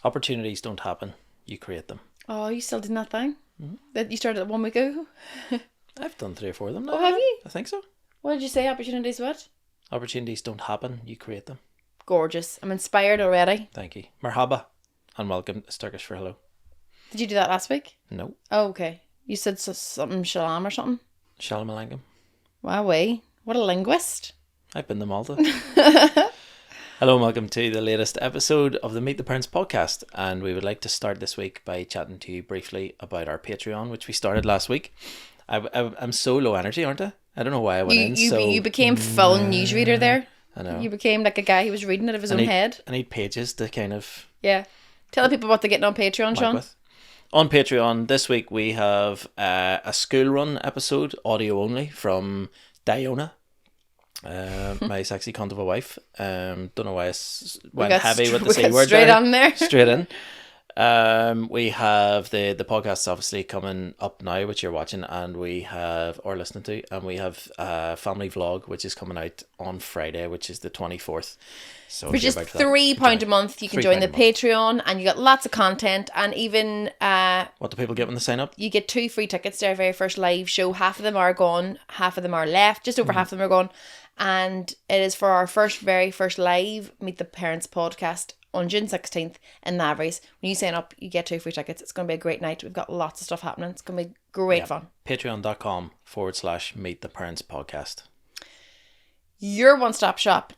Opportunities don't happen, you create them. Oh, you still doing that thing? Mm-hmm. That you started 1 week ago? I've done 3 or 4 of them now. Oh, have you? I think so. What did you say? Opportunities what? Opportunities don't happen, you create them. Gorgeous. I'm inspired already. Thank you. Marhaba and welcome is Turkish for hello. Did you do that last week? No. Oh, okay. You said something shalom or something? Shalom alaikum. Wowee. What a linguist. I've been to Malta. Hello and welcome to the latest episode of the Meet the Parents podcast, and we would like to start this week by chatting to you briefly about our Patreon, which we started last week. I'm so low energy, aren't I? I don't know why I went in. You became full newsreader there. I know. You became like a guy who was reading out of his own head. I need pages to kind of... Yeah. Tell the people what they're getting on Patreon, Sean. On Patreon, this week we have a school run episode, audio only, from Diona. My sexy cunt of a wife. Don't know why I went heavy with the C word straight there. on there. Straight in. We have the podcast obviously coming up now, which you're watching, and we have or listening to, and we have a family vlog which is coming out on Friday, which is the 24th. So for just £3 a month, you can join the Patreon, and you got lots of content, and even what do people get when they sign up? You get 2 free tickets to our very first live show. Half of them are gone, half of them are left. Just over half of them are gone, and it is for our very first live Meet the Parents podcast on June 16th in Navarese. When you sign up, you get 2 free tickets. It's going to be a great night. We've got lots of stuff happening. It's going to be great fun. Patreon.com/Meet the Parents podcast. Your one-stop shop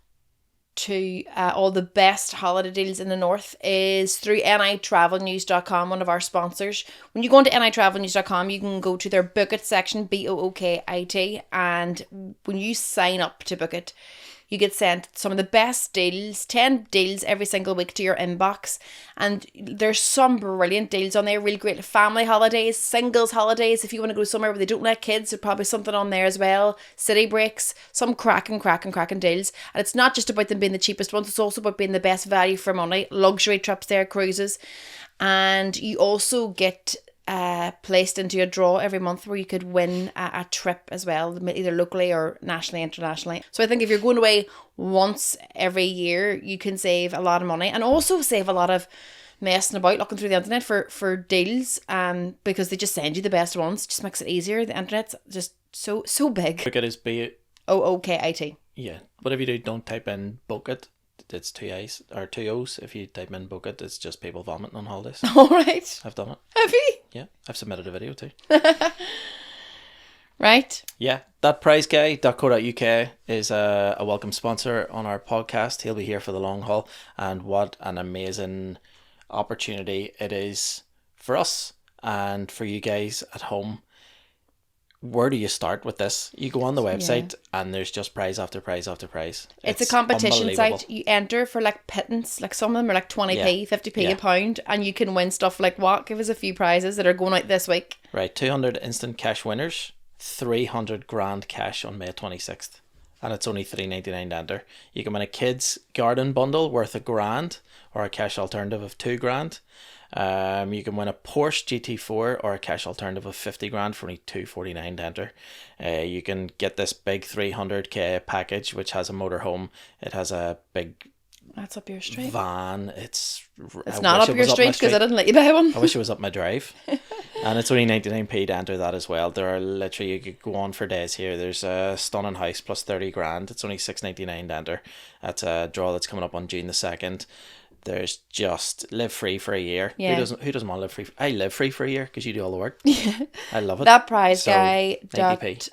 to all the best holiday deals in the north is through nitravelnews.com, one of our sponsors. When you go into nitravelnews.com, you can go to their Book It section, BOOKIT, and when you sign up to Book It, you get sent some of the best deals, 10 deals every single week to your inbox. And there's some brilliant deals on there, really great family holidays, singles holidays. If you want to go somewhere where they don't let kids, there's probably something on there as well. City breaks, some cracking deals. And it's not just about them being the cheapest ones, it's also about being the best value for money. Luxury trips there, cruises. And you also get placed into a draw every month where you could win a trip as well, either locally or nationally, internationally. So I think if you're going away once every year, you can save a lot of money and also save a lot of messing about looking through the internet for deals, because they just send you the best ones. It just makes it easier. The internet's just so big. Book It is BOOKIT. Yeah, whatever you do, don't type in Book It. It's 2 I's or 2 O's. If you type in Book It, it's just people vomiting on holidays. All right. I've done it. Have you? Yeah, I've submitted a video too. Right. Yeah, that prizeguy.co.uk is a welcome sponsor on our podcast. He'll be here for the long haul, and what an amazing opportunity it is for us and for you guys at home. Where do you start with this? You go on the website and there's just prize after prize after prize. It's a competition site. You enter for like pittance, like some of them are like 20p, 50p a pound, and you can win stuff like what? Give us a few prizes that are going out this week. Right, 200 instant cash winners, 300 grand cash on May 26th, and it's only $3.99 to enter. You can win a kids garden bundle worth £1,000 or a cash alternative of £2,000. You can win a Porsche GT4 or a cash alternative of 50 grand for only $249 to enter. You can get this big 300k package which has a motorhome. It has a big That's up your street. Van. It's not up your street because I didn't let you buy one. I wish it was up my drive. And it's only 99p to enter that as well. There are literally, you could go on for days here. There's a stunning house plus 30 grand. It's only $6.99 to enter. That's a draw that's coming up on June the 2nd. There's just live free for a year. Yeah. Who doesn't want to live free? I live free for a year because you do all the work. Yeah. I love it. That prize guy. 90p.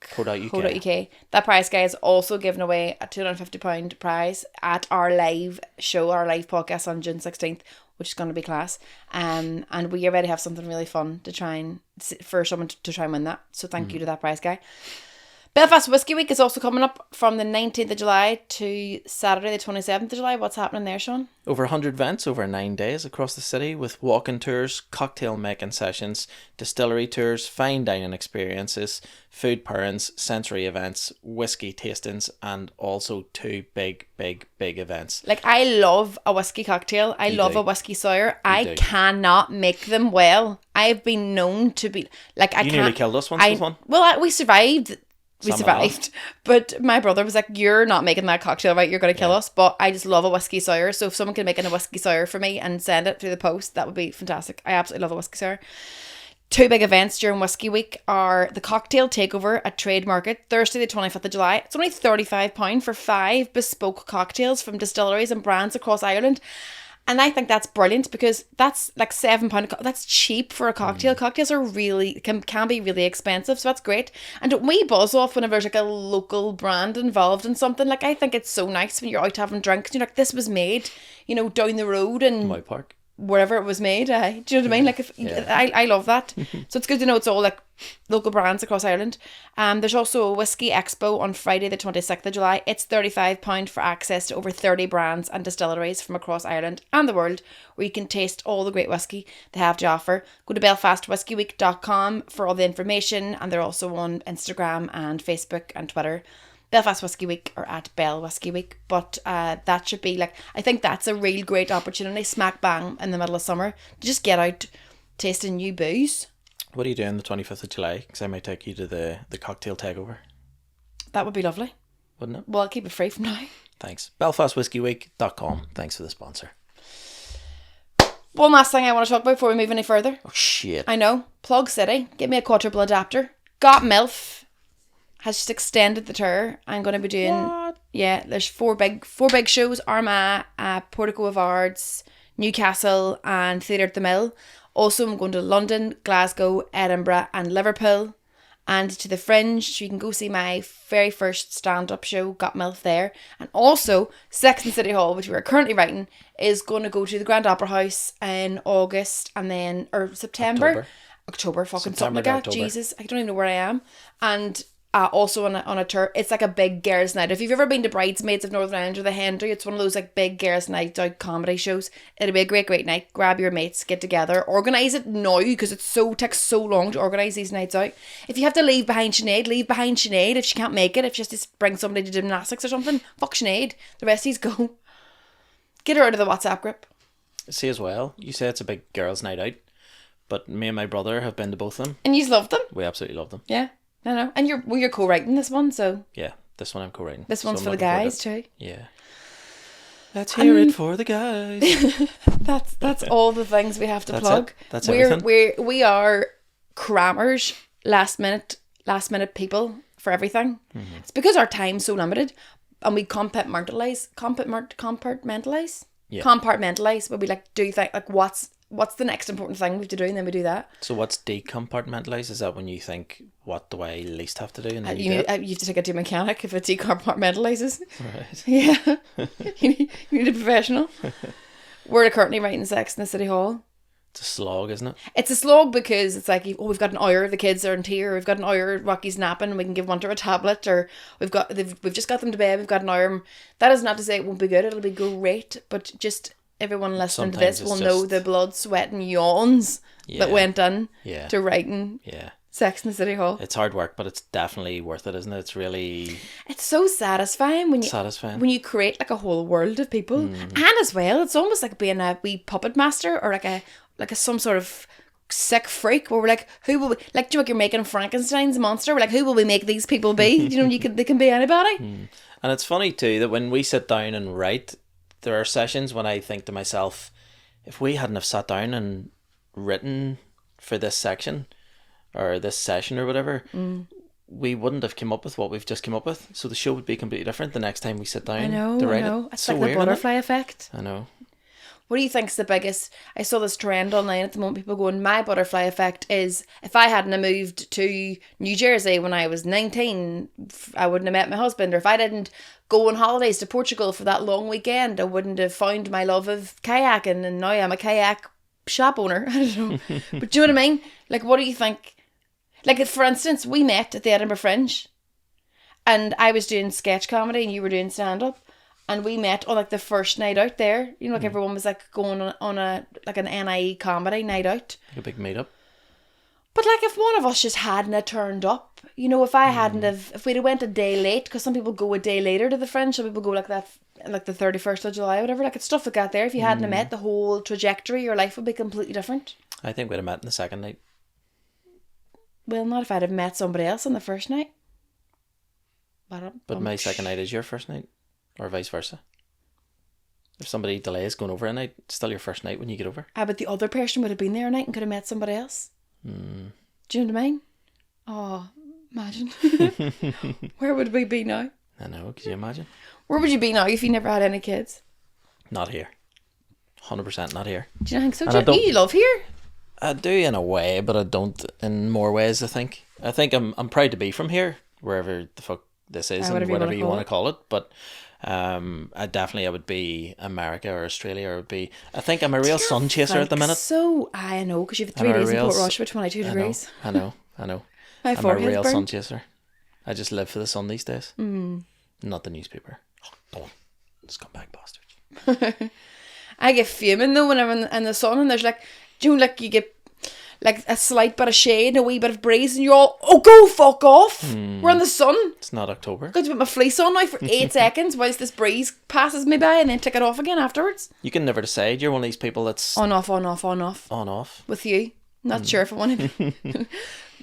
Co.uk. That prize guy is also giving away a £250 prize at our live show, our live podcast on June 16th, which is going to be class. And we already have something really fun to try and for someone to try and win that. So thank you to that prize guy. Belfast Whiskey Week is also coming up from the 19th of July to Saturday the 27th of July. What's happening there, Sean? Over 100 events over 9 days across the city with walking tours, cocktail making sessions, distillery tours, fine dining experiences, food pairings, sensory events, whiskey tastings, and also 2 big events. Like, I love a whiskey cocktail. I love a whiskey sour. I cannot make them well. I have been known to be... like, I You can't... nearly killed us once with one. Well, we survived... we Some survived. But my brother was like, "You're not making that cocktail, right? You're going to kill us." But I just love a whiskey sour. So if someone can make a whiskey sour for me and send it through the post, that would be fantastic. I absolutely love a whiskey sour. Two big events during Whiskey Week are the Cocktail Takeover at Trade Market, Thursday the 25th of July. It's only £35 for 5 bespoke cocktails from distilleries and brands across Ireland. And I think that's brilliant because that's like £7. That's cheap for a cocktail. Cocktails are really, can be really expensive. So that's great. And don't we buzz off whenever there's like a local brand involved in something? Like, I think it's so nice when you're out having drinks and you're like, this was made, down the road and My park. wherever it was made. Do you know what I mean? Like, I love that. So it's good to know it's all like local brands across Ireland. There's also a whiskey expo on Friday the 26th of July. It's £35 for access to over 30 brands and distilleries from across Ireland and the world, where you can taste all the great whiskey they have to offer. Go to belfastwhiskeyweek.com for all the information, and they're also on Instagram and Facebook and Twitter. Belfast Whiskey Week or at Bell Whiskey Week. But that should be like, I think that's a real great opportunity, smack bang in the middle of summer, to just get out tasting new booze. What are you doing the 25th of July? Because I might take you to the cocktail takeover. That would be lovely. Wouldn't it? Well, I'll keep it free from now. Thanks. BelfastWhiskeyWeek.com. Thanks for the sponsor. One last thing I want to talk about before we move any further. Oh, shit. I know. Plug City. Give me a quadruple adapter. Got MILF has just extended the tour. I'm going to be doing... What? Yeah, there's four big shows. Armagh, Portico of Ards, Newcastle and Theatre at the Mill. Also, I'm going to London, Glasgow, Edinburgh and Liverpool. And to the Fringe, so you can go see my very first stand-up show, Got MILF there. And also, Sex and City Hall, which we are currently writing, is going to go to the Grand Opera House in August and then... Or September. October fucking September something like to that. October. Jesus, I don't even know where I am. And... also on a tour, it's like a big girls' night. If you've ever been to Bridesmaids of Northern Ireland or the Henry, it's one of those like big girls' night out comedy shows. It'll be a great night. Grab your mates, get together, organise it now because takes so long to organise these nights out. If you have to leave behind Sinead, leave behind Sinead. If she can't make it, if she has to bring somebody to gymnastics or something, fuck Sinead. The rest of these go. Get her out of the WhatsApp group. See as well, you say it's a big girls' night out, but me and my brother have been to both of them. And you love them. We absolutely love them. Yeah. No. And you're co-writing this one, so... Yeah, this one I'm co-writing. This one's So for I'm the looking forward guys, to it. too. Yeah. Let's hear it for the guys. That's all the things we have to That's plug. it. That's everything. We are crammers, last minute people for everything. Mm-hmm. It's because our time's so limited, and we compartmentalize. Yeah. Compartmentalize, where we like do think like what's the next important thing we have to do, and then we do that. So what's decompartmentalize? Is that when you think, what do I least have to do? And then You do it? have to take it to a mechanic if it decompartmentalizes. Right. Yeah, you need a professional. We're currently writing Sex in the City Hall. It's a slog, isn't it? It's a slog because it's like, we've got an hour, the kids aren't here, we've got an hour, Rocky's napping, and we can give one to a tablet, or we've just got them to bed, we've got an hour. That is not to say it won't be good, it'll be great, but just everyone listening Sometimes to this will it's know just- the blood, sweat and yawns that went in Yeah. to writing Yeah. Sex in the City Hall. It's hard work, but it's definitely worth it, isn't it? It's really It's so satisfying when you satisfying. when you create like a whole world of people, and as well, it's almost like being a wee puppet master or like a some sort of sick freak where we're like, who will we, like, do you know, like you're making Frankenstein's monster? We're like, who will we make these people be? They can be anybody. And it's funny too that when we sit down and write, there are sessions when I think to myself, if we hadn't have sat down and written for this section or this session or whatever, we wouldn't have come up with what we've just come up with. So the show would be completely different the next time we sit down to write it. It's so like weird, the isn't it? butterfly effect. I know. What do you think's the biggest? I saw this trend online at the moment. People going, my butterfly effect is if I hadn't have moved to New Jersey when I was 19, I wouldn't have met my husband. Or if I didn't go on holidays to Portugal for that long weekend, I wouldn't have found my love of kayaking. And now I'm a kayak shop owner. I don't know. But do you know what I mean? Like, what do you think? Like, for instance, we met at the Edinburgh Fringe. And I was doing sketch comedy and you were doing stand-up. And we met on like the first night out there. Like everyone was like going on an NIE comedy night out. Like a big meetup. But like if one of us just hadn't have turned up, if I hadn't have, if we'd have went a day late, because some people go a day later to the Fringe, some people go like that, like the 31st of July or whatever, like it's stuff like that there. If you hadn't have met, the whole trajectory of your life would be completely different. I think we'd have met in the second night. Well, not if I'd have met somebody else on the first night. But my second night is your first night, or vice versa. If somebody delays going over a night, it's still your first night when you get over. But the other person would have been there a night and could have met somebody else. Do you know what I mean? Oh, imagine. Where would we be now? I know, could you imagine? Where would you be now if you never had any kids? Not here. 100% not here. Do you think so? Do you love here? I do in a way, but I don't in more ways, I think. I think I'm proud to be from here, wherever the fuck this is, and whatever you want to call it. But I would be America or Australia, or I think I'm a real sun chaser at the minute. So, I know, because you have 3 days in Port Rush with 22 degrees. I know. My I'm a real sun chaser. I just live for the sun these days. Not the newspaper. Oh, scumbag bastards. I get fuming though when I'm in the sun and there's like, you get like a slight bit of shade and a wee bit of breeze and you're all, oh, go fuck off. We're in the sun. It's not October. I've got to put my fleece on now for 8 seconds whilst this breeze passes me by and then take it off again afterwards. You can never decide. You're one of these people that's on off, on off, on off. On off. With you. Not sure if I want to.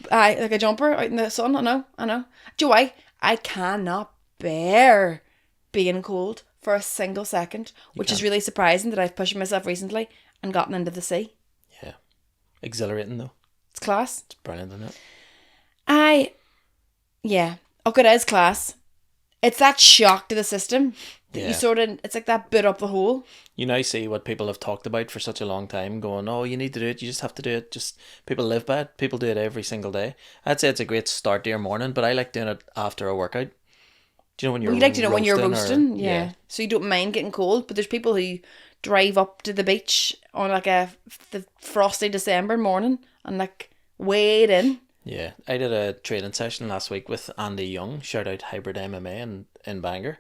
Like a jumper out in the sun. I know. Do you know why? I cannot bear being cold for a single second, which is really surprising that I've pushed myself recently and gotten into the sea. Yeah. Exhilarating though. It's class. It's brilliant, isn't it? Yeah. Oh, it is class. It's that shock to the system that you it's like that bit up the hole. You now see what people have talked about for such a long time, going, oh, you need to do it, you just have to do it. Just people live by it. People do it every single day. I'd say it's a great start to your morning, but I like doing it after a workout. Do you know when you're when you're roasting? Yeah. So you don't mind getting cold, but there's people who drive up to the beach on like the frosty December morning and like wade in. Yeah, I did a training session last week with Andy Young, shout out Hybrid MMA in Bangor,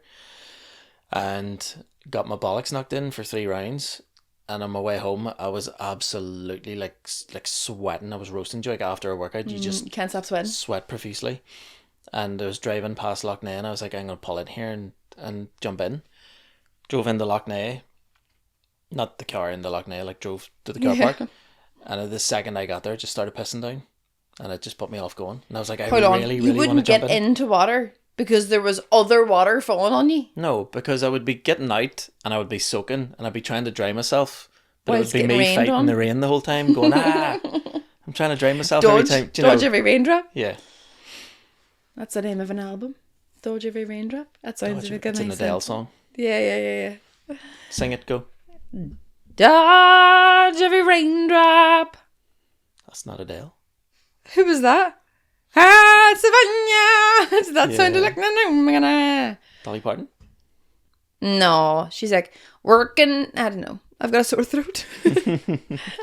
and got my bollocks knocked in for 3 rounds. And on my way home, I was absolutely like sweating. I was roasting. Like after a workout, you just can't stop sweating. Sweat profusely. And I was driving past Loch Ness and I was like, I'm going to pull in here and jump in. Drove into Loch Ness. Not the car in the Loch Ness, like drove to the car park. And the second I got there, it just started pissing down. And it just put me off going. And I was like, really want to jump in. You wouldn't get into water because there was other water falling on you? No, because I would be getting out and I would be soaking and I'd be trying to dry myself. But it would be me fighting the rain the whole time, going, I'm trying to dry myself every time. Dodge every raindrop? Yeah. That's the name of an album. Dodge Every Raindrop. That sounds like a nice It's an Adele song. Yeah. Sing it, go. Dodge every raindrop. That's not Adele. Who was that? Savannah. That sounded like Dolly Parton? No, she's like working. I don't know. I've got a sore throat.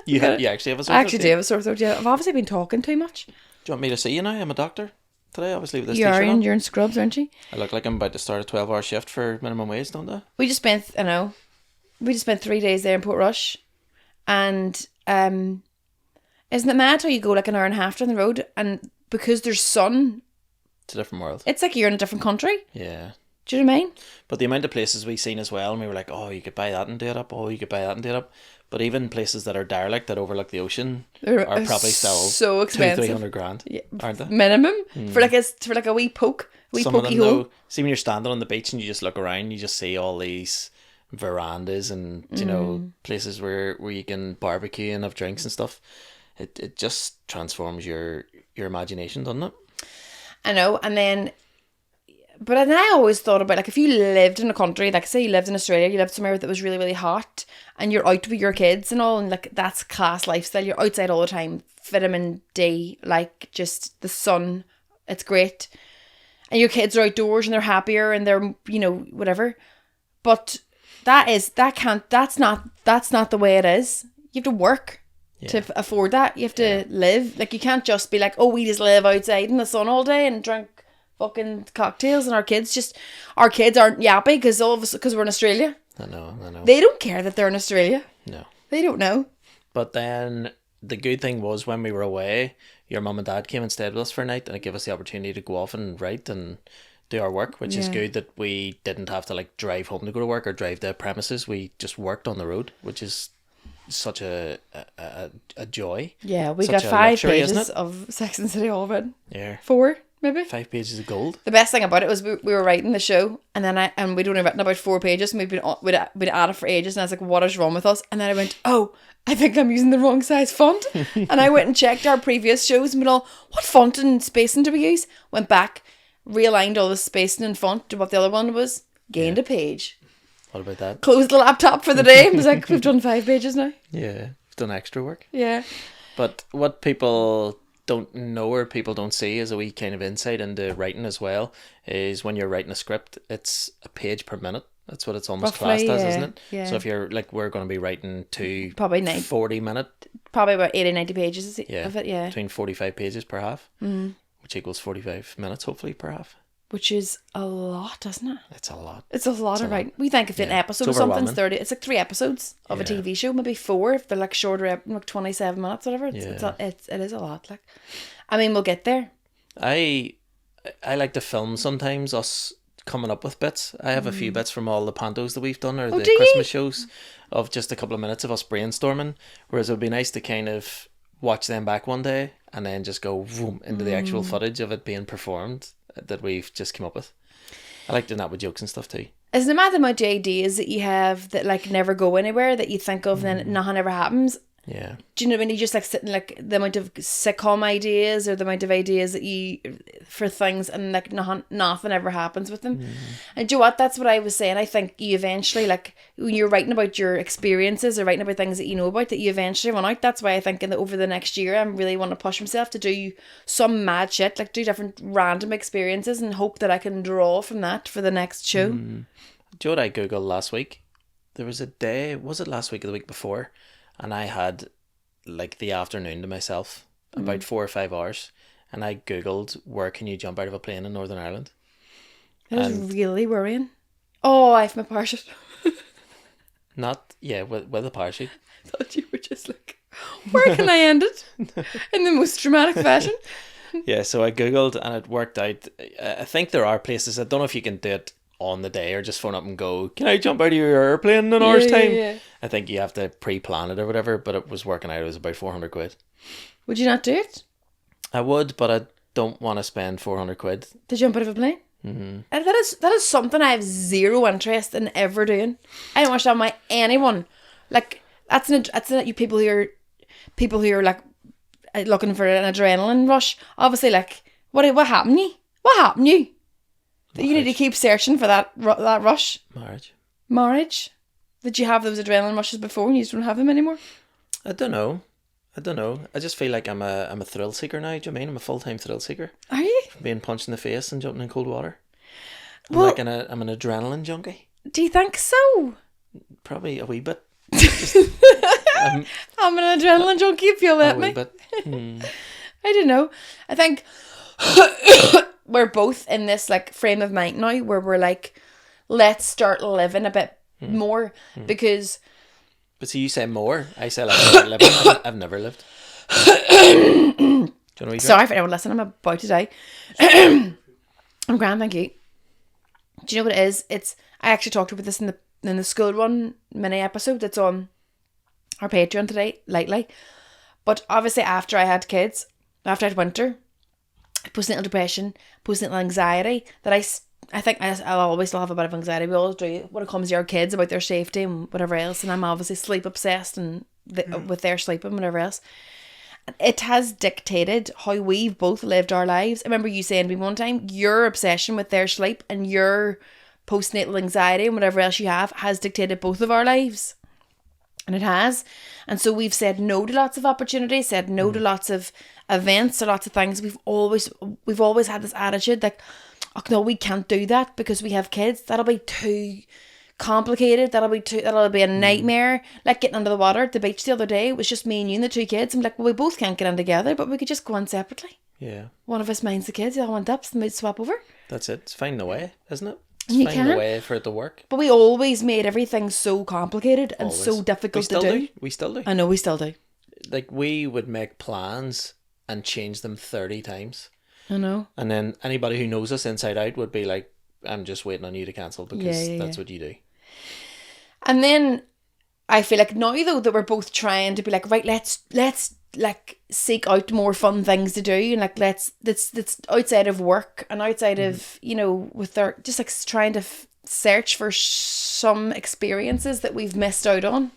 You actually have a sore throat? I actually do have a sore throat. Yeah, I've obviously been talking too much. Do you want me to see you now? I'm a doctor today, obviously, with this t-shirt on. You're in scrubs, aren't you? I look like I'm about to start a 12-hour shift for minimum wage, don't I? We just spent 3 days there in Port Rush, and isn't it mad how you go like an hour and a half down the road, and because there's sun, it's a different world. It's like you're in a different country. Yeah. Do you know what I mean? But the amount of places we've seen as well, and we were like, oh, you could buy that and do it up. Oh, you could buy that and do it up. But even places that are derelict, that overlook the ocean, are probably still so expensive. 200-300 grand, aren't they? Minimum for like a wee poke, Some of them hole. See, when you're standing on the beach and you just look around, you just see all these verandas and you know places where you can barbecue and have drinks and stuff. It just transforms your imagination, doesn't it? I know, and then. But then I always thought about, like, if you lived in a country, like, say you lived in Australia, you lived somewhere that was really, really hot, and you're out with your kids and all, and, like, that's class lifestyle. You're outside all the time, vitamin D, like, just the sun, it's great. And your kids are outdoors, and they're happier, and they're, you know, whatever. But that's not the way it is. You have to work to afford that. You have to live. Like, you can't just be like, oh, we just live outside in the sun all day and drink fucking cocktails, and our kids aren't yappy because we're in Australia. I know. They don't care that they're in Australia. No. They don't know. But then the good thing was when we were away, your mum and dad came and stayed with us for a night, and it gave us the opportunity to go off and write and do our work, which is good that we didn't have to like drive home to go to work or drive to premises. We just worked on the road, which is such a joy. Yeah, we got 5 pages of Sex and the City all of it. Yeah. 4. maybe. 5 pages of gold. The best thing about it was we were writing the show, and then we'd only written about 4 pages, and we'd at it for ages, and I was like, what is wrong with us? And then I went, oh, I think I'm using the wrong size font. And I went and checked our previous shows and went all, what font and spacing do we use? Went back, realigned all the spacing and font to what the other one was, gained a page. What about that? Closed the laptop for the day and was like, we've done 5 pages now. Yeah, we've done extra work. Yeah. But what people don't know or people don't see as a wee kind of insight into writing as well is when you're writing a script, it's a page per minute. That's what it's almost Roughly, classed as, yeah, isn't it? yeah. So if you're like, we're going to be writing to Probably 40 minute. Probably about 80, 90 pages Yeah, of it, yeah. between 45 pages per half, which equals 45 minutes hopefully per half. Which is a lot, isn't it? It's a lot. It's a lot of writing. We think if an episode or something's 30, it's like 3 episodes of a TV show, maybe 4 if they're like shorter, like 27 minutes, whatever. It is a lot. Like, I mean, we'll get there. I like to film sometimes us coming up with bits. I have a few bits from all the pantos that we've done or the Christmas shows of just a couple of minutes of us brainstorming, whereas it would be nice to kind of watch them back one day and then just go vroom, into the actual footage of it being performed that we've just come up with. I like doing that with jokes and stuff too. Isn't it mad the amount of ideas that you have that like never go anywhere, that you think of and then nothing ever happens? Yeah. Do you know what I mean? You just like sitting like the amount of sitcom ideas or the amount of ideas that you for things and like nothing ever happens with them. And do you know what? That's what I was saying. I think you eventually, like when you're writing about your experiences or writing about things that you know about, that you eventually run out. That's why I think over the next year I really want to push myself to do some mad shit, like do different random experiences and hope that I can draw from that for the next show. Do you know what I googled last week? There was a day, was it last week or the week before? And I had like the afternoon to myself, about 4 or 5 hours, and I googled where can you jump out of a plane in Northern Ireland. That is really worrying. Oh, I have my parachute. Not with a parachute. I thought you were just like, where can I end it in the most dramatic fashion? Yeah, so I googled and it worked out. I think there are places. I don't know if you can do it on the day or just phone up and go, can I jump out of your airplane in an hour's time? Yeah. I think you have to pre-plan it or whatever, but it was working out. It was about 400 quid. Would you not do it? I would, but I don't want to spend 400 quid. To jump out of a plane? Mm-hmm. And that is something I have zero interest in ever doing. I don't understand why anyone, like, that's you people who are like looking for an adrenaline rush. Obviously, like, what happened to you? What happened to you? You need to keep searching for that rush. Marriage. Did you have those adrenaline rushes before and you just don't have them anymore? I don't know. I just feel like I'm a thrill seeker now. Do you know what I mean? I'm a full-time thrill seeker. Are you? Being punched in the face and jumping in cold water. I'm an adrenaline junkie. Do you think so? Probably a wee bit. I'm an adrenaline junkie if you'll let me. Bit. I don't know. I think we're both in this like frame of mind now where we're like, let's start living a bit more because. But see, you say more. I say like living. I've never lived. Do you know Sorry for anyone listening. I'm about to die. I'm grand, thank you. Do you know what it is? I actually talked about this in the school run mini episode that's on our Patreon today, lightly. But obviously after I had kids, after I had winter, postnatal depression, postnatal anxiety, that I think I'll always still have a bit of anxiety. We all do when it comes to our kids about their safety and whatever else. And I'm obviously sleep obsessed and with their sleep and whatever else. It has dictated how we've both lived our lives. I remember you saying to me one time, your obsession with their sleep and your postnatal anxiety and whatever else you have has dictated both of our lives. And it has. And so we've said no to lots of opportunities, said no to lots of events or lots of things. We've always had this attitude like, oh no, we can't do that because we have kids. That'll be too complicated. That'll be a nightmare. Like getting under the water at the beach the other day, it was just me and you and the 2 kids. I'm like, well, we both can't get in together, but we could just go on separately. Yeah. One of us minds the kids, the other one dips, and we'd swap over. That's it. It's finding a way, isn't it? It's finding a way for it to work. But we always made everything so complicated and so difficult to do. We still do. I know, we still do. Like, we would make plans and change them 30 times. I know. And then anybody who knows us inside out would be like, I'm just waiting on you to cancel because that's what you do. And then I feel like now though that we're both trying to be like, right, let's like seek out more fun things to do, and like let's outside of work and outside of, you know, with our just like trying to search for some experiences that we've missed out on.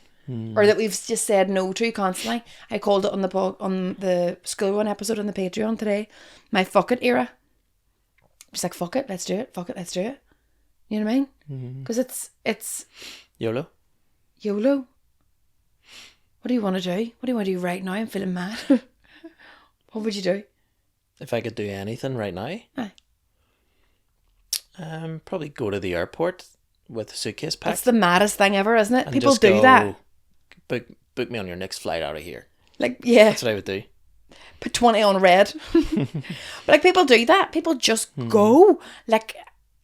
Or that we've just said no to constantly. I called it on the school run episode on the Patreon today, my fuck it era. Just like, fuck it, let's do it. Fuck it, let's do it. You know what I mean? Because it's YOLO. YOLO. What do you want to do? What do you want to do right now? I'm feeling mad. What would you do? If I could do anything right now, Aye. Probably go to the airport with a suitcase packed. That's the maddest thing ever, isn't it? and People just do go, that. Book me on your next flight out of here. Like, yeah. That's what I would do. Put 20 on red. But like, people do that. People just go. Like,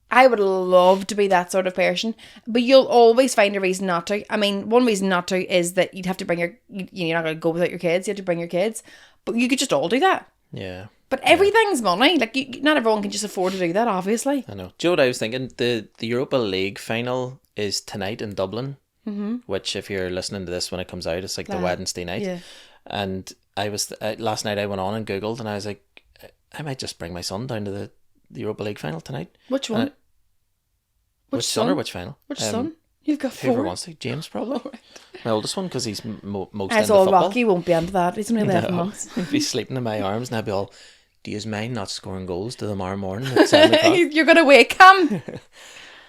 I would love to be that sort of person, but you'll always find a reason not to. I mean, one reason not to is that you'd have to bring you're not going to go without your kids. You have to bring your kids, but you could just all do that. Yeah. But everything's money. Like, not everyone can just afford to do that, obviously. I know. Do you know what I was thinking? The Europa League final is tonight in Dublin, which if you're listening to this when it comes out, it's like the Wednesday night. Yeah. And I was last night I went on and Googled and I was like, I might just bring my son down to the Europa League final tonight. Which one? Which son or which final? Which son? You've got Whoever 4. wants to. James probably. My oldest one, because he's most As into all football. Rocky won't be into that. He's only 11 months. He'd be sleeping in my arms and I'd be all, do you mind not scoring goals to tomorrow morning at 7 o'clock? You're going to wake him.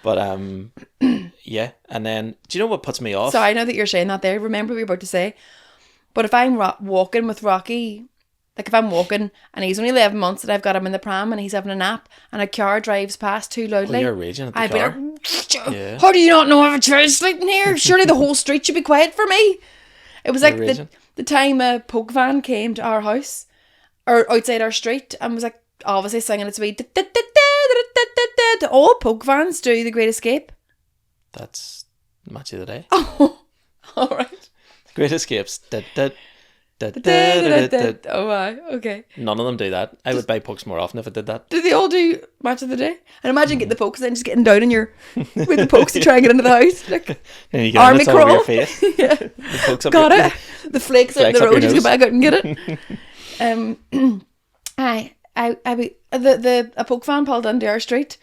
But yeah. And then, do you know what puts me off? So I know that you're saying that there. Remember what you were about to say. But if I'm walking with Rocky, like if I'm walking and he's only 11 months and I've got him in the pram and he's having a nap and a car drives past too loudly. Oh, you're raging at the I'd car. be like, Yeah. how do you not know I have a child sleeping here? Surely the whole street should be quiet for me. It was like You're raging. the time a poke van came to our house or outside our street and was like obviously singing its wee all poke vans do The Great Escape. That's match of the day. Oh, all right. Great Escapes. Oh, wow. Okay. None of them do that. I would buy pokes more often if it did that. Do they all do match of the day? And imagine getting the pokes and then just getting down on your with the pokes to try and get into the house. Like And you get army it, it's all over crawl. your face. Yeah. The pokes up Got your, it. The flakes out in the Flakes up road, your just go nose. back out and get it. A poke fan pulled into our street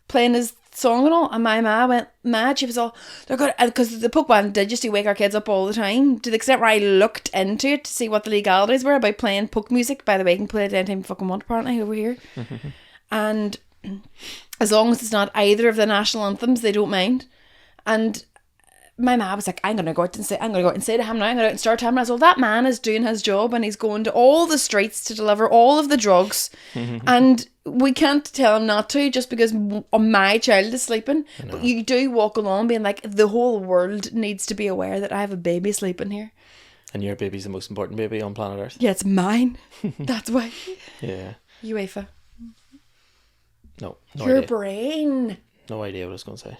playing his song and all, and my ma went mad. She was all, they're good, because the poke band did just to wake our kids up all the time, to the extent where I looked into it to see what the legalities were about playing poke music. By the way, you can play it anytime you fucking want, apparently, over here. And as long as it's not either of the national anthems, they don't mind. And my ma was like, I'm going to go out and say to him now, I'm going to go out and start him. And I was like, well, that man is doing his job and he's going to all the streets to deliver all of the drugs. And we can't tell him not to just because my child is sleeping. But you do walk along being like, the whole world needs to be aware that I have a baby sleeping here. And your baby's the most important baby on planet Earth. Yeah, it's mine. That's why. Yeah. UEFA. No Your idea. brain. No idea what I was going to say.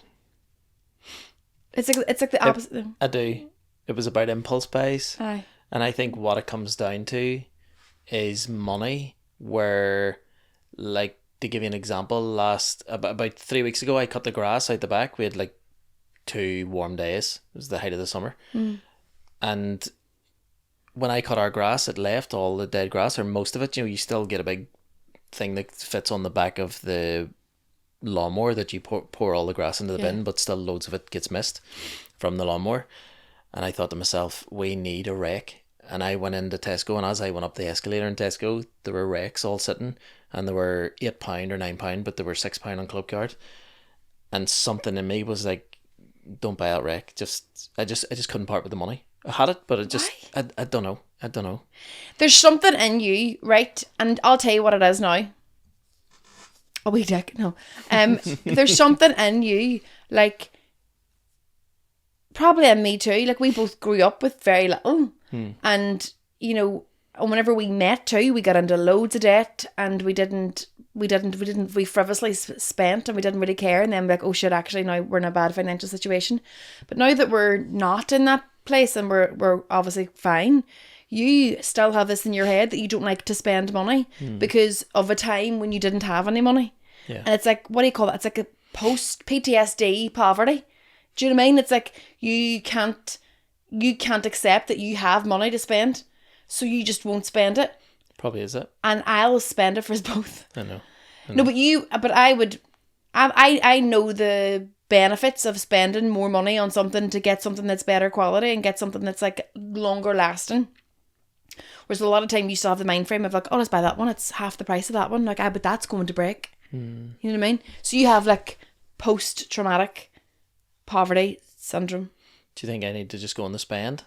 It's like the opposite. I do. It was about impulse buys. Aye. And I think what it comes down to is money, where, like, to give you an example, about 3 weeks ago, I cut the grass out the back. We had like 2 warm days. It was the height of the summer. And when I cut our grass, it left all the dead grass, or most of it. You know, you still get a big thing that fits on the back of the lawnmower that you pour all the grass into the bin, but still loads of it gets missed from the lawnmower. And I thought to myself, we need a rake. And I went into Tesco, and as I went up the escalator in Tesco, there were rakes all sitting, and they were £8 or £9, but they were £6 on Clubcard. And something in me was like, don't buy that rake. I just couldn't part with the money. I had it, but it just, I don't know. There's something in you, right? And I'll tell you what it is now. A wee dick, no. There's something in you, like, probably in me too. Like, we both grew up with very little. And, you know, whenever we met too, we got into loads of debt, and we frivolously spent, and we didn't really care. And then we're like, oh shit, actually now we're in a bad financial situation. But now that we're not in that place and we're obviously fine, you still have this in your head that you don't like to spend money because of a time when you didn't have any money. Yeah. And it's like, what do you call that? It's like a post PTSD poverty. Do you know what I mean? It's like you can't you can't accept that you have money to spend, so you just won't spend it. Probably is it. And I'll spend it for us both. I know. No, but I would, I know the benefits of spending more money on something to get something that's better quality and get something that's like longer lasting. Whereas a lot of time you still have the mind frame of like, oh, let's buy that one. It's half the price of that one. Like, but that's going to break. You know what I mean? So you have like post-traumatic poverty syndrome. Do you think I need to just go on the spend?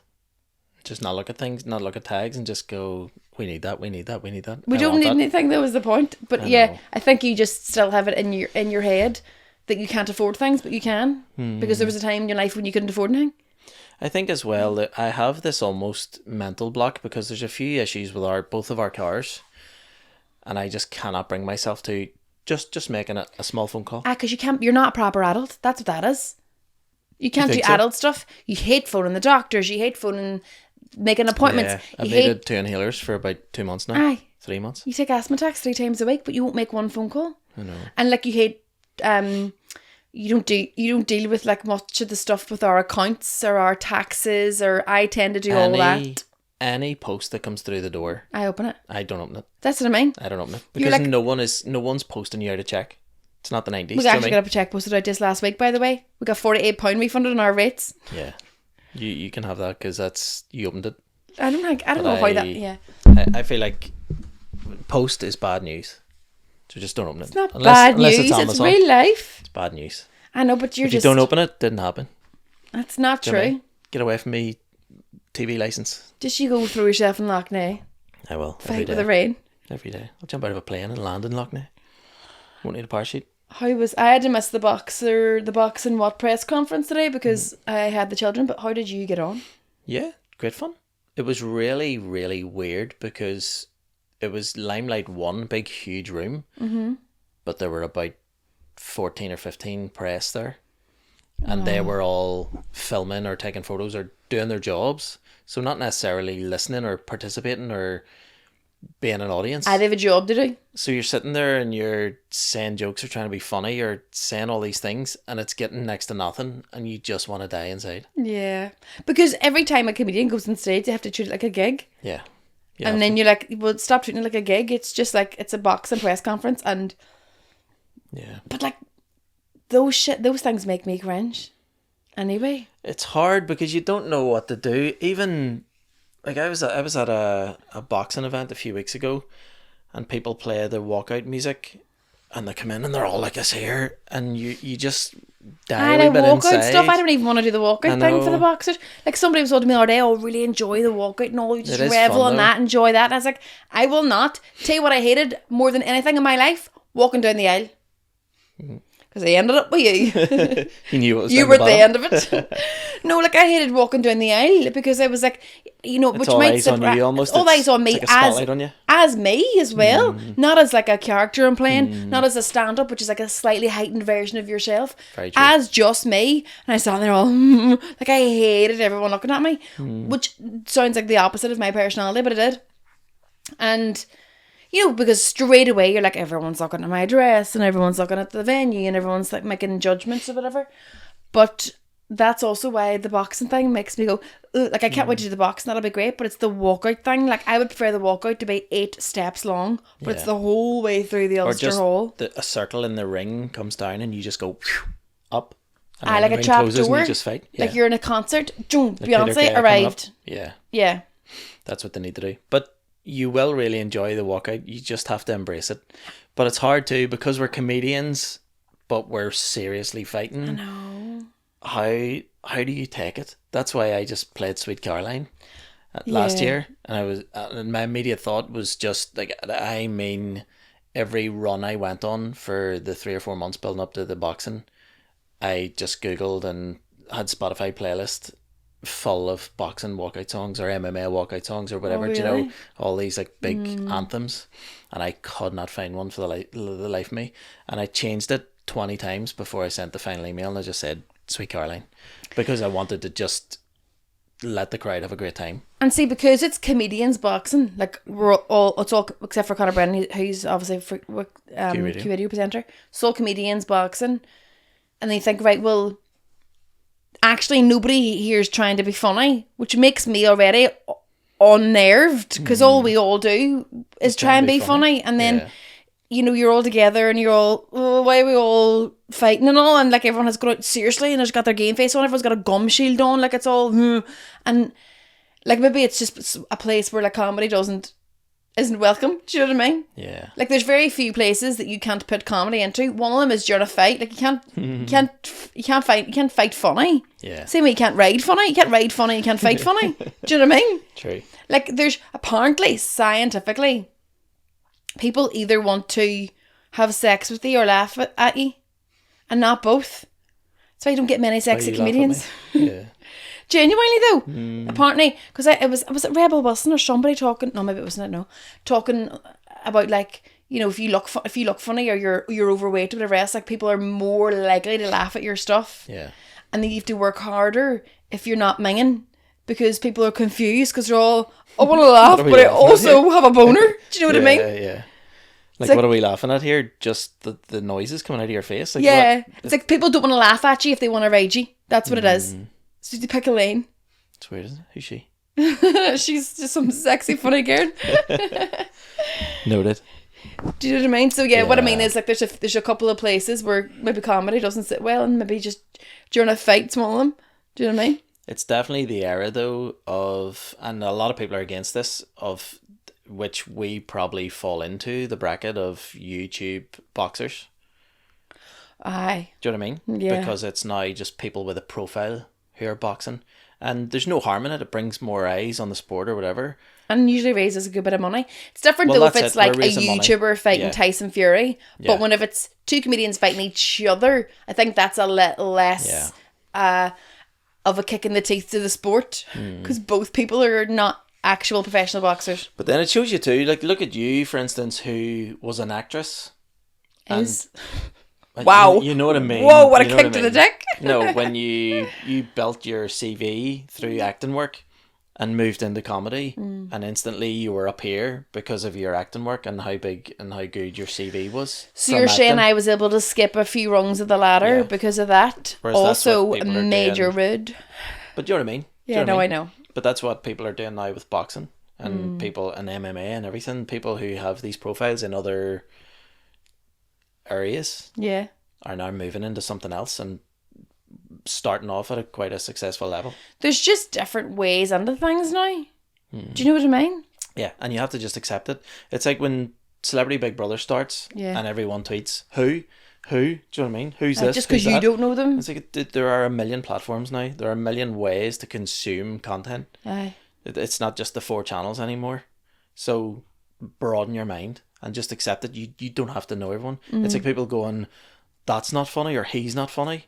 Just not look at things, not look at tags, and just go, we need that, we need that, we need that. We don't need anything, that was the point. But I I think you just still have it in your head that you can't afford things, but you can. Because there was a time in your life when you couldn't afford anything. I think as well that I have this almost mental block because there's a few issues with both of our cars, and I just cannot bring myself to just making a small phone call. Because you're not a proper adult. That's what that is. You can't do adult stuff. You hate phoning the doctors. You hate phoning, making appointments. Yeah, I've needed 2 inhalers for about 2 months now. Aye. 3 months. You take asthma attacks 3 times a week, but you won't make one phone call. I know. And like you hate, you don't deal with like much of the stuff with our accounts or our taxes, or I tend to do all that. Any post that comes through the door, I open it. I don't open it. That's what I mean. I don't open it because no one's posting you out a check. It's not the 90s. We actually got a check posted out just last week, by the way. We got £48 refunded on our rates. Yeah, you can have that because you opened it. I don't know how that. Yeah. I feel like post is bad news, so just don't open it. It's not bad news. It's real life. It's bad news. I know, but if you don't open it, didn't happen. That's not true. Get away from me, TV license. Just you go throw yourself in Loughney. I will. Fight with the rain. Every day. I'll jump out of a plane and land in Loughney. Won't need a parachute. I had to miss the boxing what press conference today because I had the children, but how did you get on? Yeah, great fun. It was really, really weird because it was Limelight 1, big, huge room, but there were about 14 or 15 press there, and they were all filming or taking photos or doing their jobs, so not necessarily listening or participating or being an audience. They have a job to do. So you're sitting there and you're saying jokes or trying to be funny or saying all these things, and it's getting next to nothing, and you just want to die inside. Yeah, because every time a comedian goes on stage, they have to treat it like a gig. Yeah. And then you're like, well, stop treating it like a gig. It's just like it's a boxing press conference, and but like those things make me cringe. Anyway, it's hard because you don't know what to do. Even like I was at a boxing event a few weeks ago, and people play the walkout music, and they come in and they're all like this here, and you just die a wee bit inside. Stuff. I don't even want to do the walkout thing for the boxers. Like somebody was told to me the other day, "Oh, really enjoy the walkout and all. You just revel on that, enjoy that." And I was like, I will not. Tell you what, I hated more than anything in my life: walking down the aisle. Because I ended up with you. You knew what was you were at the end of it. No, like I hated walking down the aisle because I was like, which all might eyes on you almost. All eyes on me, like a spotlight on you. As me as well, not as like a character I'm playing, not as a stand-up, which is like a slightly heightened version of yourself, as just me. And I sat there all like I hated everyone looking at me, which sounds like the opposite of my personality, but it did. And because straight away you're like, everyone's looking at my dress and everyone's looking at the venue and everyone's like making judgments or whatever. But that's also why the boxing thing makes me go, ugh, like I can't wait to do the boxing, that'll be great. But it's the walkout thing. Like I would prefer the walkout to be 8 steps long, but it's the whole way through the Ulster Hall. A circle in the ring comes down and you just go up. I like a trap door. You just fight. Yeah. Like you're in a concert. Beyonce arrived. Yeah. That's what they need to do. But you will really enjoy the walkout. You just have to embrace it. But it's hard too because we're comedians, but we're seriously fighting. I know. How do you take it? That's why I just played Sweet Caroline last year, and my immediate thought was just like, I mean, every run I went on for the 3 or 4 months building up to the boxing, I just Googled and had Spotify playlist full of boxing walkout songs or MMA walkout songs or whatever. Really? Do you know, all these like big anthems, and I could not find one for the life of me, and I changed it 20 times before I sent the final email, and I just said Sweet Caroline because I wanted to just let the crowd have a great time. And see, because it's comedians boxing, like it's all except for Conor Brennan, who's obviously Q Radio presenter. It's all comedians boxing, and then you think, right, well, actually nobody here is trying to be funny, which makes me already unnerved, because all we all do is try and be funny. And then you're all together and you're all, oh, why are we all fighting and all, and like everyone has got out seriously and has got their game face on, everyone's got a gum shield on, like it's all and like maybe it's just a place where like comedy isn't welcome. Do you know what I mean? Yeah. Like there's very few places that you can't put comedy into. One of them is during a fight. Like you can't fight funny. Yeah. Same way you can't ride funny. You can't ride funny. You can't fight funny. Do you know what I mean? True. Like there's apparently scientifically, people either want to have sex with you or laugh at you, and not both. That's why you don't get many sexy comedians. Yeah. Genuinely though, apparently, because was it Rebel Wilson or somebody talking? No, maybe it wasn't. No, talking about like, if you look funny or you're overweight or whatever else, like people are more likely to laugh at your stuff. Yeah. And then you have to work harder if you're not minging, because people are confused because they're all, I want to laugh, but I also have a boner. Do you know what I mean? Yeah. Like what are we laughing at here? Just the noises coming out of your face? Like, yeah. what? It's like people don't want to laugh at you if they want to ride you. That's what it is. So you pick a lane. It's weird, isn't it? Who's she? She's just some sexy funny girl. Noted. Do you know what I mean? So yeah, what I mean is like there's a couple of places where maybe comedy doesn't sit well, and maybe just during a fight, some of them. Do you know what I mean? It's definitely the era though of, and a lot of people are against this, of which we probably fall into, the bracket of YouTube boxers. Aye. Do you know what I mean? Yeah. Because it's now just people with a profile who are boxing, and there's no harm in it. It brings more eyes on the sport or whatever. And usually raises a good bit of money. It's different though if it's like a YouTuber fighting Tyson Fury. But when if it's two comedians fighting each other, I think that's a little less of a kick in the teeth to the sport, because both people are not actual professional boxers. But then it shows you too, like look at you, for instance, who was an actress. Wow. You know what I mean? Whoa, what a kick to the dick. No, when you built your CV through acting work and moved into comedy, and instantly you were up here because of your acting work and how big and how good your CV was. So you're saying I was able to skip a few rungs of the ladder because of that? Whereas also major rude. But do you know what I mean? Yeah, I know. But that's what people are doing now with boxing and people in MMA and everything. People who have these profiles in other areas are now moving into something else and starting off at quite a successful level. There's just different ways into things now. Do you know what I mean? Yeah, and you have to just accept it. It's like when Celebrity Big Brother starts and everyone tweets, who? Do you know what I mean? Who's this? Just because you don't know them. It's like there are a million platforms now. There are a million ways to consume content. Aye. It's not just the 4 channels anymore. So broaden your mind and just accept it. You don't have to know everyone. It's like people going, that's not funny or he's not funny.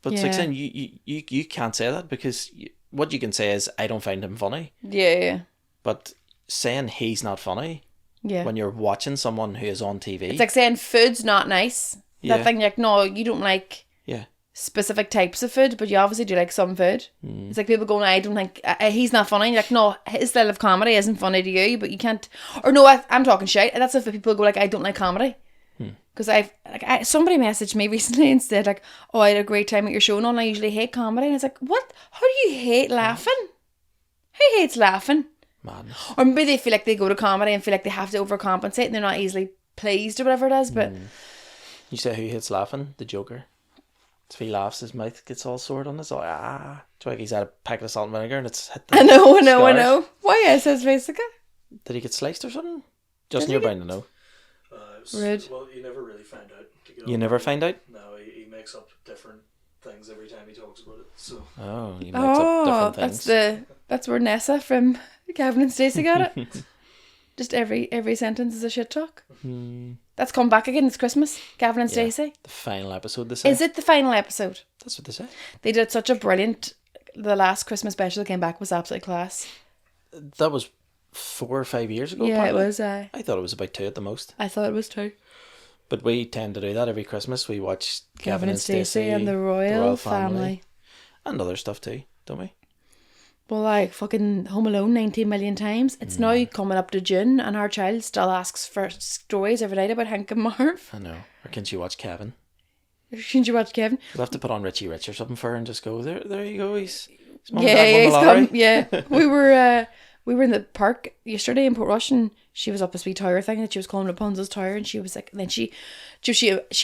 But it's like saying you can't say that, because what you can say is I don't find him funny. Yeah. But saying he's not funny when you're watching someone who is on TV. It's like saying food's not nice. That thing, like, no, you don't like specific types of food, but you obviously do like some food. It's like people going, I don't think he's not funny. You're like, no, his style of comedy isn't funny to you, but you can't. Or no, I'm talking shit. That's if people go like, I don't like comedy. Because somebody messaged me recently and said like, oh, I had a great time at your show and I usually hate comedy. And it's like, what? How do you hate laughing? Who hates laughing? Madness. Or maybe they feel like they go to comedy and feel like they have to overcompensate and they're not easily pleased or whatever it is. But you say who hates laughing? The Joker. If he laughs, his mouth gets all sore on his. It's like he's had a packet of salt and vinegar and it's hit the I know. Why is his face like that? Did he get sliced or something? Justin, you're bound to know. Rude. Well, you never really find out. You never find out? No, he makes up different things every time he talks about it. So. Oh, he makes up different things. That's where Nessa from Gavin and Stacey got it. Just every sentence is a shit talk. That's come back again. It's Christmas. Gavin and Stacey. The final episode, they say. Is it the final episode? That's what they say. They did such a brilliant. The last Christmas special that came back was absolutely class. That was 4 or 5 years ago. Yeah, apparently. it was. I thought it was about 2 at the most. I thought it was 2. But we tend to do that every Christmas. We watch Gavin and Stacey and the Royal Family. And other stuff too, don't we? Well, like fucking Home Alone 19 million times. It's now coming up to June and our child still asks for stories every night about Hank and Marv. I know. Or can she watch Kevin? Shouldn't you watch Kevin? We'll have to put on Richie Rich or something for her and just go, there you go, he's mum and Yeah, dad won yeah, the he's lottery. come. Yeah, we were in the park yesterday in Portrush, and she was up a sweet tower thing that she was calling Rapunzel's tower, and she was like, and then she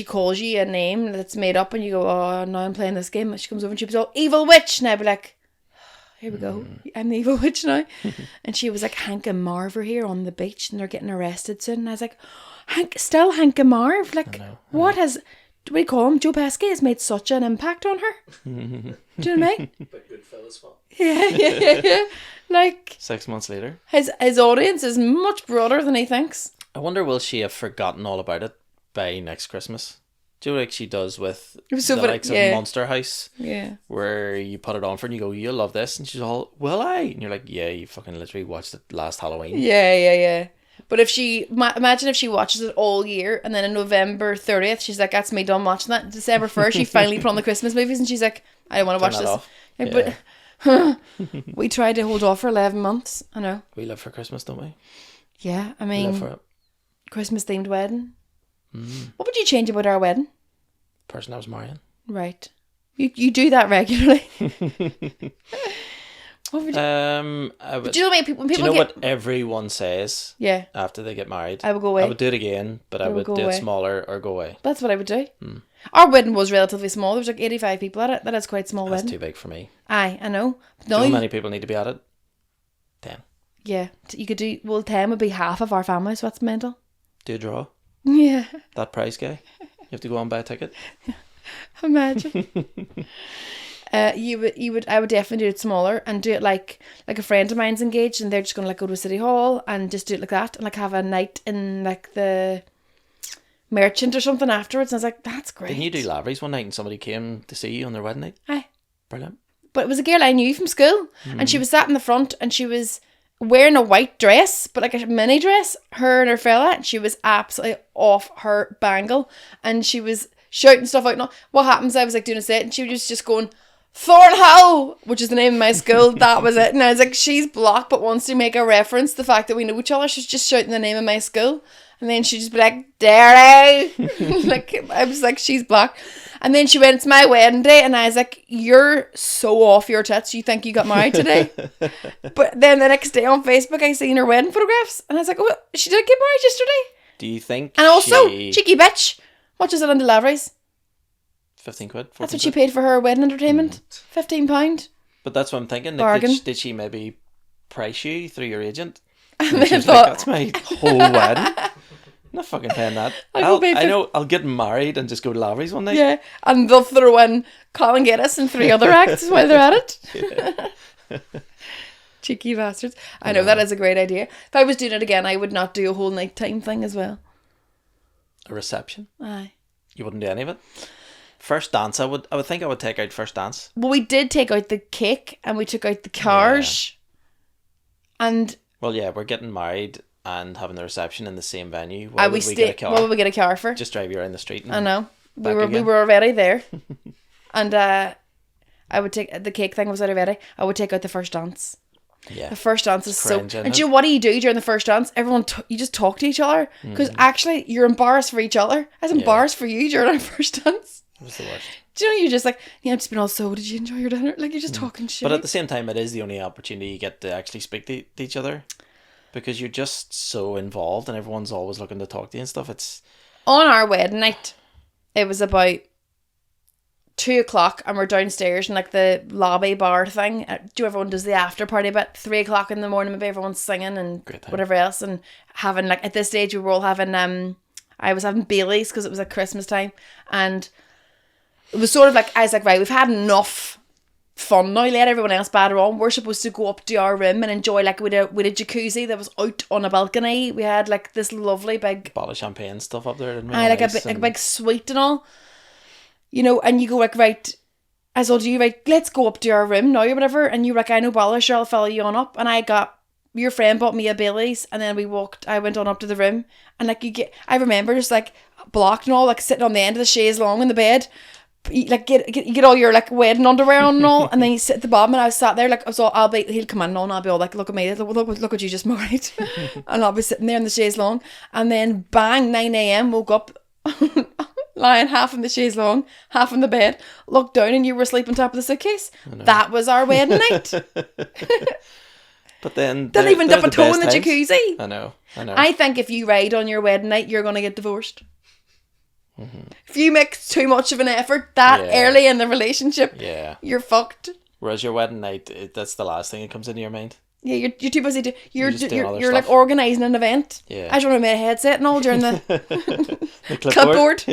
calls you a name that's made up, and you go, oh, now I'm playing this game. And she comes over and she was all evil witch, and I'd be like, here we go, I'm the evil witch now. And she was like, Hank and Marv are here on the beach, and they're getting arrested soon. And I was like, Hank and Marv, like, what has? Do we call him? Joe Pesci has made such an impact on her. Do you know what I mean? But good fellas fun. Yeah. Like 6 months later. his audience is much broader than he thinks. I wonder, will she have forgotten all about it by next Christmas? Do you know, like she does with So the funny, likes yeah. of Monster House, Yeah. where you put it on for her and you go, you'll love this, and she's all, will I? And you're like, yeah, you fucking literally watched it last Halloween. Yeah. But if she imagine if she watches it all year, and then on November 30th she's like, that's me done watching that. December 1st she finally put on the Christmas movies, and she's like, I don't want to watch Turn that this. off. Yeah, but we tried to hold off for 11 months. I know. We live for Christmas, don't we? Yeah, I We live mean, for it. Christmas themed wedding. What would you change about our wedding? Person I was marrying. Right. You do that regularly. What would you, I would, do you know what I mean? When do people you know get... what everyone says Yeah, after they get married? I would go away. I would do it again, but I I would would go do away. it smaller or go away. That's what I would do. Our wedding was relatively small. There was like 85 people at it. That is quite a small That's wedding. too big for me. Aye, I know. Do you No, know how many people need to be at it? 10. yeah, you could do. Well, 10 would be half of our family, so that's mental. Do a draw. Yeah, That price guy. You have to go and buy a ticket. imagine. You would. I would definitely do it smaller and do it like a friend of mine's engaged, and they're just gonna like go to a city hall and just do it like that, and like have a night in like the Merchant or something afterwards. And I was like, that's great. Didn't you do Lavery's one night and somebody came to see you on their wedding night? Aye. Brilliant. But it was a girl I knew from school, and she was sat in the front, and she was wearing a white dress, but like a mini dress, her and her fella, and she was absolutely off her bangle, and she was shouting stuff out. And all. What happens, I was like doing a set, and she was just going, Thornhill, which is the name of my school. That was it. And I was like, she's blocked, but wants to make a reference to the fact that we know each other. She's just shouting the name of my school. And then she'd just be like, Derry. Like, I was like, she's blocked. And then she went, it's my wedding day. And I was like, you're so off your tits. You think you got married today? But then the next day on Facebook, I seen her wedding photographs. And I was like, oh, she did get married yesterday. Do you think And also, cheeky bitch, watches it on the Lavery's. 15 quid? 14 That's what she quid? paid for her wedding entertainment. £15. But that's what I'm thinking. Like, Bargain. did she maybe price you through your agent? And And then she I was thought, like, that's my whole wedding. I'm not fucking paying that. I'll go pay I know I'll get married and just go to Lavery's one night. yeah, and they'll throw in Colin Geddes and 3 other acts while they're at it. Cheeky bastards. I know, that is a great idea. If I was doing it again, I would not do a whole nighttime thing as well. A reception. Aye. You wouldn't do any of it. First dance, I would think I would take out first dance. Well, we did take out the cake and we took out the cars. And Well, yeah, we're getting married and having the reception in the same venue. Why we would we get a stayed. car? What would we get a car for? Just drive you around the street. And I know. We back were again. already there. And I would take the cake thing was already. I would take out the first dance. Yeah. The first dance is so. Cringe, isn't And it? do you know what do you do during the first dance? Everyone, you just talk to each other because actually you're embarrassed for each other. I was embarrassed for you during our first dance. It was the worst. Do you know you're just like, yeah, I've just been all so. Did you enjoy your dinner? Like you're just talking shit. But at the same time, it is the only opportunity you get to actually speak to each other, because you're just so involved and everyone's always looking to talk to you and stuff. It's On our wedding night, it was about 2:00, and we're downstairs in like the lobby bar thing. Everyone does the after party about 3:00 in the morning. Maybe everyone's singing and Great time. whatever else, and having like at this stage we were all having I was having Baileys because it was at Christmas time, and it was sort of like I was like, right, we've had enough fun now. Let everyone else batter on. We're supposed to go up to our room and enjoy like with a jacuzzi that was out on a balcony. We had like this lovely big. bottle of champagne stuff up there. Didn't we? I like Nice a and- big suite and all, you know, and you go like, right, I told you, right, let's go up to our room now or whatever, and you were like, I know bother, sure, I'll follow you on up, and I got, your friend bought me a Baileys, and then I went on up to the room, and like I remember just like blocked and all, like sitting on the end of the chaise long in the bed, you get all your like wedding underwear on and all, and then you sit at the bottom, and I was sat there like, so he'll come in and I'll be all like, look at me, look what you just married, and I'll be sitting there in the chaise long, and then bang, 9 a.m. woke up, lying half in the chaise longue, half in the bed, looked down and you were asleep on top of the suitcase. That was our wedding night. But then Didn't even they're dip a the toe best in the times. jacuzzi. I know. I think if you ride on your wedding night, you're going to get divorced. If you make too much of an effort that early in the relationship, you're fucked. Whereas your wedding night, that's the last thing that comes into your mind. Yeah, you're too busy. You're doing like organising an event. Yeah. I just want to make a headset and all during the The clipboard.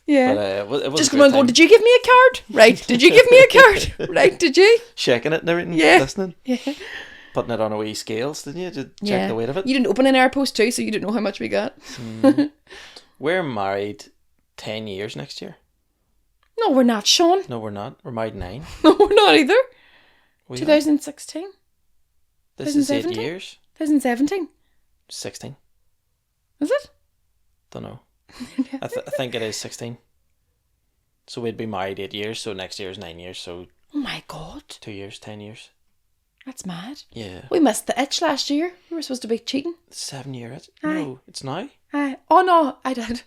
Yeah. But it was Just a come on, great go, time. did you give me a card? Right. Did you give me a card? Right, did you? Shaking it and everything, Yeah. listening. Yeah. Putting it on a wee scales, didn't you? To check the weight of it. You didn't open an airpost too, so you didn't know how much we got. We're married 10 years next year. No, we're not, Sean. No, we're not. We're married 9. No, we're not either. We are. 2016. This is 8 2017? years. 2017. 16. Is it? Don't know. I think it is 16. So we'd be married 8 years, so next year is 9 years, so Oh my God. 2 years, 10 years. That's mad. Yeah. We missed the itch last year. We were supposed to be cheating. 7 years. Aye. No, it's now. Oh no, I did.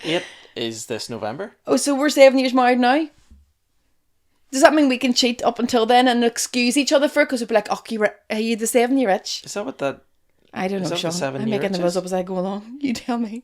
8 is this November. Oh, so we're 7 years married now? Does that mean we can cheat up until then and excuse each other for it? Because we'd be like, oh, are you the 7 year itch? Is that what that... I don't Is know, that the Sean. 7 I'm year making the itch rules is? up as I go along. You tell me.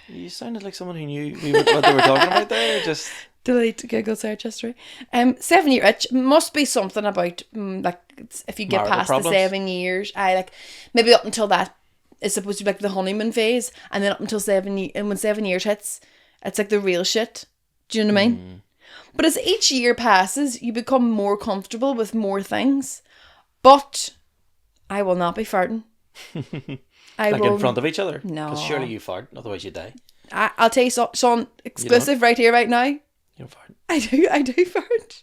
You sounded like someone who knew what they were talking about there. Just... Delete Google search history. 7 year itch must be something about like if you get Marital past problems? the 7 years. I like maybe up until that is supposed to be like the honeymoon phase, and then up until 7 years, and when 7 years hits, it's like the real shit. Do you know what I mean? But as each year passes, you become more comfortable with more things. But I will not be farting. I like will. in front of each other? No. Because surely you fart, otherwise you die. I'll tell you, Sean, exclusive right here, right now. You don't fart. I do fart.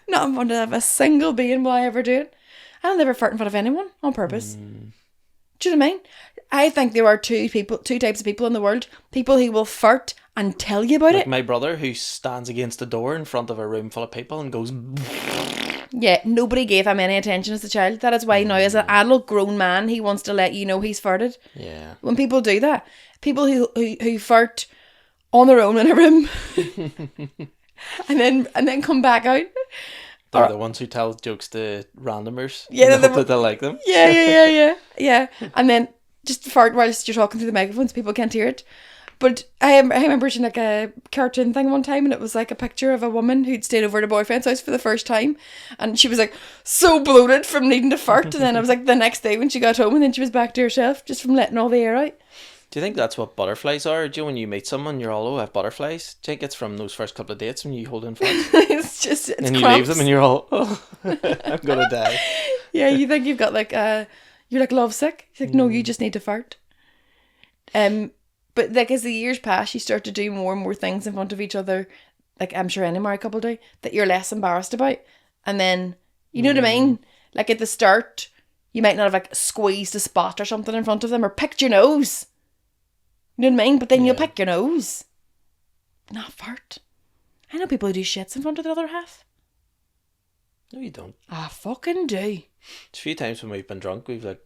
Not in front of a single being will I ever do it. I'll never fart in front of anyone on purpose. Do you know what I mean? I think there are two types of people in the world. People who will fart and tell you about Like it. my brother who stands against a door in front of a room full of people and goes... Yeah, nobody gave him any attention as a child. That is why now as an adult grown man, he wants to let you know he's farted. Yeah. When people do that, people who fart on their own in a room and then come back out. They're the ones who tell jokes to randomers. Yeah, and hope that they'll like them. Yeah. And then just fart whilst you're talking through the megaphone so people can't hear it. But I remember watching like a cartoon thing one time, and it was like a picture of a woman who'd stayed over at a boyfriend's house for the first time, and she was like so bloated from needing to fart, and then it was like the next day when she got home, and then she was back to herself just from letting all the air out. Do you think that's what butterflies are? Do you know when you meet someone, you're all, oh, I have butterflies? Do you think it's from those first couple of dates when you hold in farts? it's And you cramps. leave them and you're all, oh, I'm going to die. Yeah, you think you've got like you're like lovesick. It's like, no, you just need to fart. But like as the years pass, you start to do more and more things in front of each other, like I'm sure any married couple do, that you're less embarrassed about. And then, you know what I mean? Like at the start, you might not have like squeezed a spot or something in front of them or picked your nose. You know what I mean? But then you'll pick your nose. Not fart. I know people who do shits in front of the other half. No, you don't. I fucking do. It's a few times when we've been drunk, we've like,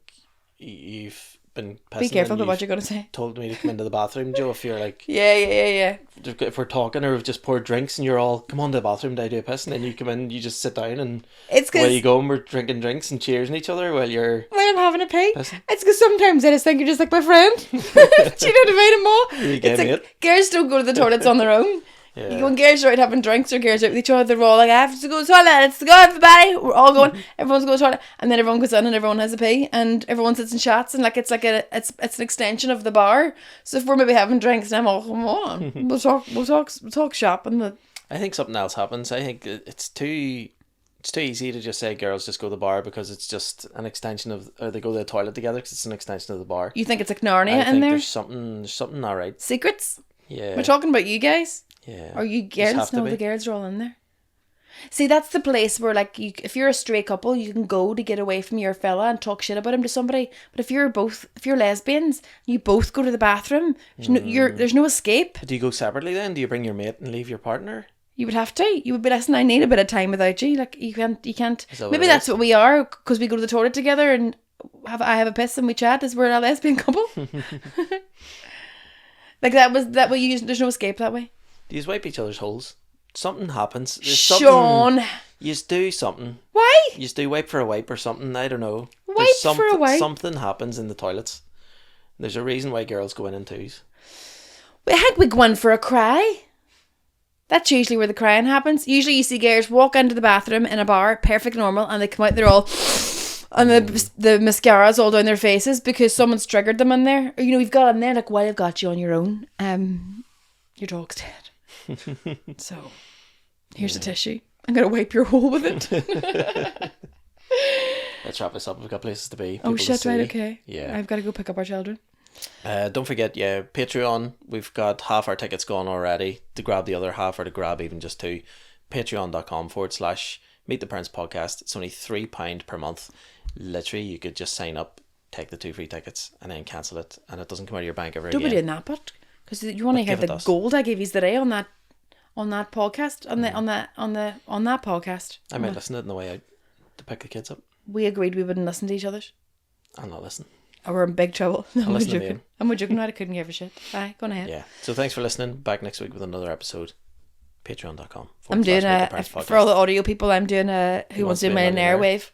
you've been pissing. Be careful and about what you've you're going to say. told me to come into the bathroom, Joe, if you're like, Yeah. if we're talking or we've just poured drinks and you're all, come on to the bathroom, do a piss, and then you come in, you just sit down and It's away you because go and we're drinking drinks and cheering each other while you're... when I'm having a pee, Pissing. it's because sometimes I just think you're just like my friend. Do you know what I mean? You It's get like it. girls don't go to the toilets on their own. Yeah. When girls are out having drinks or girls are out with each other, they're all like, I have to go to the toilet, let's go everybody. We're all going, everyone's going to the toilet, and then everyone goes in and everyone has a pee and everyone sits and chats, and like it's an extension of the bar. So if we're maybe having drinks and I'm all, come on, we'll talk shop and the... I think something else happens. I think it's too easy to just say girls just go to the bar because it's just an extension of, or they go to the toilet together because it's an extension of the bar. You think it's like I Narnia in think there? there's something not right. Secrets? Yeah. We're talking about you guys? Yeah. Or you Just have girls? to No, be. the girls are all in there. See, that's the place where, like, if you're a straight couple, you can go to get away from your fella and talk shit about him to somebody. But if you're lesbians, you both go to the bathroom. There's no escape. But do you go separately then? Do you bring your mate and leave your partner? You would have to. You would be, listen, I need a bit of time without you. Like, you can't. Is that what Maybe it that's is? what we are, because we go to the toilet together and I have a piss and we chat as we're a lesbian couple. Like that way you there's no escape that way. Do you wipe each other's holes? Something happens. There's Sean. You just do something. Why? You just do wipe for a wipe or something. I don't know. Wipe for a wipe? Something happens in the toilets. There's a reason why girls go in twos. I think we go in for a cry. That's usually where the crying happens. Usually you see girls walk into the bathroom in a bar, perfect normal, and they come out, they're all, and the mascara's all down their faces because someone's triggered them in there. Or, you've got in there, like, while I've got you on your own, your dog's dead. So, here's a tissue. I'm going to wipe your hole with it. Let's wrap this up. We've got places to be. Oh shit, right, okay. Yeah. I've got to go pick up our children. Don't forget, Patreon. We've got half our tickets gone already. To grab the other half or to grab even just two, patreon.com/Meet the Parents Podcast. It's only £3 per month. Literally, you could just sign up, take the 2 free tickets, and then cancel it, and it doesn't come out of your bank ever Don't again. be doing that, but because you want to hear the gold I gave you today on that podcast on that podcast. I might listen to it on the way out to pick the kids up. We agreed we wouldn't listen to each other's. I'll not listen. Or we're in big trouble. No, I'll listen to Ian. I'm joking. I couldn't give a shit. Aye, go on ahead. Yeah. So thanks for listening. Back next week with another episode. Patreon.com. I'm doing for all the audio people. I'm doing Who Wants to Be a Millionaire wave.